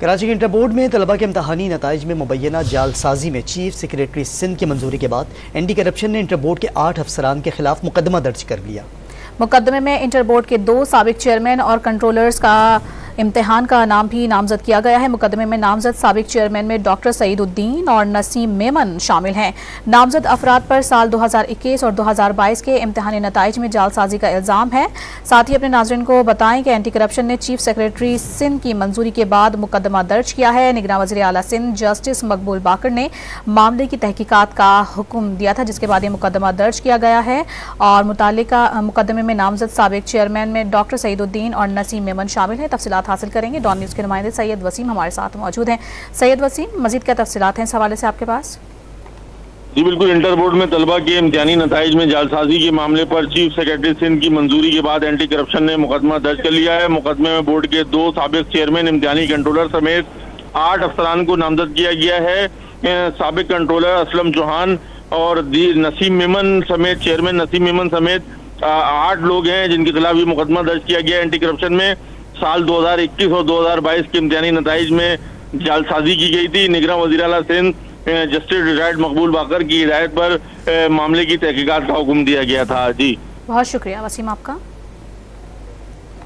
कराची के inter board में तलबा के इम्तहानी नताइज में मुबैना जालसाजी में चीफ सेक्रेटरी सिंध की मंजूरी के बाद एंटी करप्शन ने इंटर बोर्ड के 8 अफसरान के खिलाफ मुकदमा दर्ज कर लिया। मुकदमे में इंटर बोर्ड के 2 साबिक चेयरमैन और कंट्रोलर्स का इम्तिहान का नाम भी नामजद किया गया है। मुकदमे में नामजद साबिक चेयरमैन में डॉक्टर सईदुद्दीन और नसीम मेमन शामिल हैं। नामजद अफराद पर साल 2021 और 2022 के इम्तिहानी नताइज में जालसाजी का इल्ज़ाम है। साथ ही अपने नाज़रीन को बताएं कि एंटी करप्शन ने चीफ सेक्रेटरी सिंध की मंजूरी के बाद मुकदमा दर्ज किया है। निगरान वज़ीर आला सिंध जस्टिस मकबूल बाकर ने मामले की तहकीकात का हुक्म दिया था, जिसके बाद ये मुकदमा दर्ज किया गया है और मुतालिका मुकदमे में नामजद साबिक चेयरमैन में डॉक्टर सईदुद्दीन और नसीम मेमन शामिल हैं। तफसीलात हासिल करेंगे। डॉन न्यूज़ के नुमाइंदे सैयद वसीम हमारे साथ मौजूद हैं। सैयद वसीम, मजीद क्या तफसीलात हैं इस हवाले से आपके पास? जी बिल्कुल, इंटर बोर्ड में तलबा के इम्तिहानी नताइज में जालसाजी के मामले पर चीफ सेक्रेटरी सिंध की मंजूरी के बाद एंटी करप्शन ने मुकदमा दर्ज कर लिया है। मुकदमे में बोर्ड के 2 साबिक चेयरमैन, इम्तिहानी कंट्रोलर समेत 8 अफसरान को नामजद किया गया है। साबिक कंट्रोलर असलम चौहान और नसीम मेमन समेत चेयरमैन नसीम मेमन समेत 8 लोग हैं जिनके खिलाफ ये मुकदमा दर्ज किया गया है। एंटी करप्शन में साल 2021 और 2022 के इम्तिहानी नताइज में जालसाजी की गई थी। निगरान वज़ीर आला सिंध जस्टिस रिटायर्ड मकबूल बाकर की हिदायत पर मामले की तहकीकात का हुक्म दिया गया था। जी बहुत शुक्रिया वसीम आपका।